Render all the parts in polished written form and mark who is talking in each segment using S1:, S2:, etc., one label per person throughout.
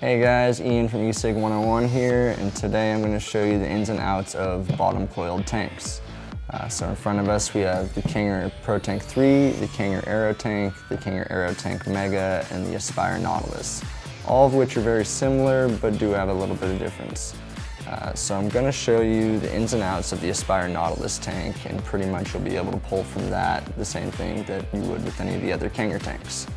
S1: Hey guys, Ian from ECIG 101 here, and today I'm going to show you the ins and outs of bottom coiled tanks. So in front of us we have the Kanger Pro Tank 3, the Kanger Aero Tank, the Kanger Aero Tank Mega, and the Aspire Nautilus, all of which are very similar but do have a little bit of difference. So I'm going to show you the ins and outs of the Aspire Nautilus tank, and pretty much you'll be able to pull from that the same thing that you would with any of the other Kanger tanks.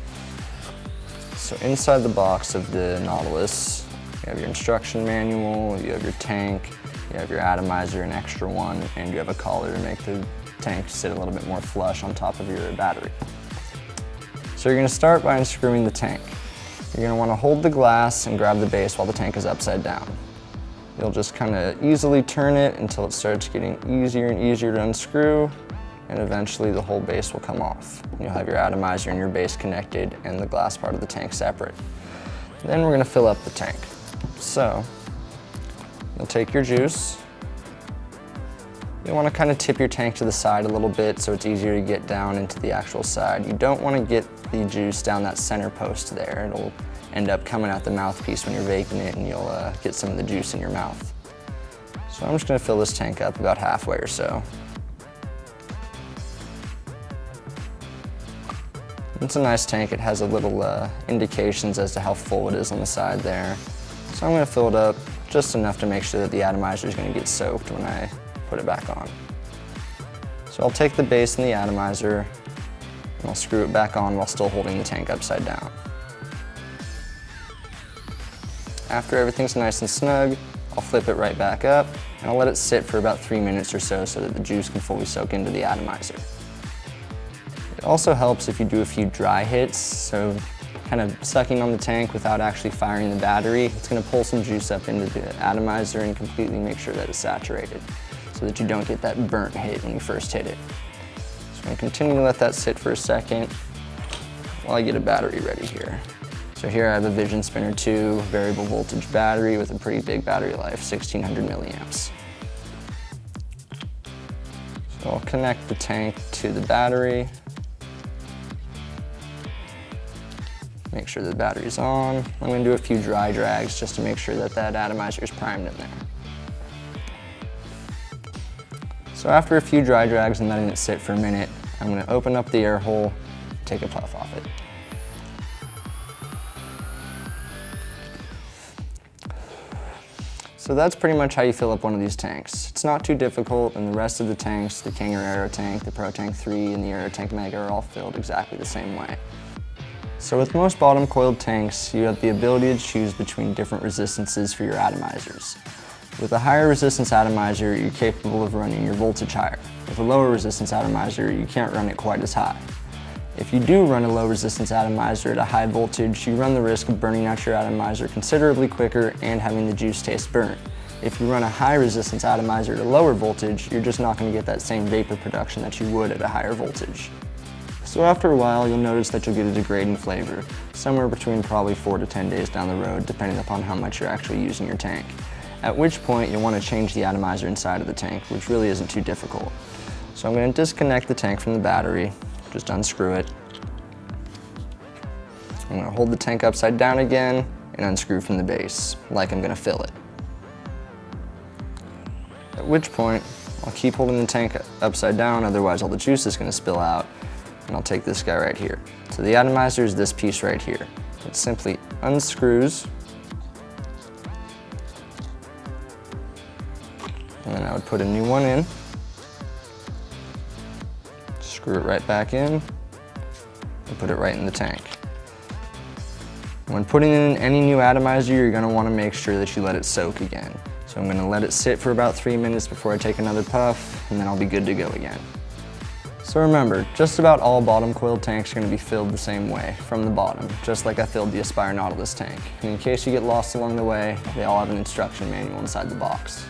S1: So inside the box of the Nautilus, you have your instruction manual, you have your tank, you have your atomizer, an extra one, and you have a collar to make the tank sit a little bit more flush on top of your battery. So you're going to start by unscrewing the tank. You're going to want to hold the glass and grab the base while the tank is upside down. You'll just kind of easily turn it until it starts getting easier and easier to unscrew, and eventually the whole base will come off. You'll have your atomizer and your base connected and the glass part of the tank separate. Then we're going to fill up the tank. So you'll take your juice. You'll want to kind of tip your tank to the side a little bit so it's easier to get down into the actual side. You don't want to get the juice down that center post there. It'll end up coming out the mouthpiece when you're vaping it, and you'll get some of the juice in your mouth. So I'm just going to fill this tank up about halfway or so. It's a nice tank. It has a little indications as to how full it is on the side there. So I'm going to fill it up just enough to make sure that the atomizer is going to get soaked when I put it back on. So I'll take the base and the atomizer and I'll screw it back on while still holding the tank upside down. After everything's nice and snug, I'll flip it right back up and I'll let it sit for about 3 minutes or so that the juice can fully soak into the atomizer. It also helps if you do a few dry hits, so kind of sucking on the tank without actually firing the battery. It's going to pull some juice up into the atomizer and completely make sure that it's saturated so that you don't get that burnt hit when you first hit it. So I'm going to continue to let that sit for a second while I get a battery ready here. So here I have a Vision Spinner 2 variable voltage battery with a pretty big battery life, 1600 milliamps. So I'll connect the tank to the battery. Make sure the battery's on. I'm going to do a few dry drags just to make sure that that atomizer is primed in there. So after a few dry drags and letting it sit for a minute, I'm going to open up the air hole, take a puff off it. So that's pretty much how you fill up one of these tanks. It's not too difficult, and the rest of the tanks, the Kanger Aero Tank, the Pro Tank 3, and the Aero Tank Mega are all filled exactly the same way. So with most bottom coiled tanks, you have the ability to choose between different resistances for your atomizers. With a higher resistance atomizer, you're capable of running your voltage higher. With a lower resistance atomizer, you can't run it quite as high. If you do run a low resistance atomizer at a high voltage, you run the risk of burning out your atomizer considerably quicker and having the juice taste burnt. If you run a high resistance atomizer at a lower voltage, you're just not going to get that same vapor production that you would at a higher voltage. So after a while, you'll notice that you'll get a degrading flavor, somewhere between probably 4 to 10 days down the road, depending upon how much you're actually using your tank. At which point, you'll want to change the atomizer inside of the tank, which really isn't too difficult. So I'm going to disconnect the tank from the battery, just unscrew it. I'm going to hold the tank upside down again and unscrew from the base, like I'm going to fill it. At which point, I'll keep holding the tank upside down, otherwise all the juice is going to spill out. And I'll take this guy right here. So the atomizer is this piece right here. It simply unscrews, and then I would put a new one in, screw it right back in, and put it right in the tank. When putting in any new atomizer, you're going to want to make sure that you let it soak again. So I'm going to let it sit for about 3 minutes before I take another puff, and then I'll be good to go again. So remember, just about all bottom coiled tanks are going to be filled the same way, from the bottom, just like I filled the Aspire Nautilus tank. And in case you get lost along the way, they all have an instruction manual inside the box.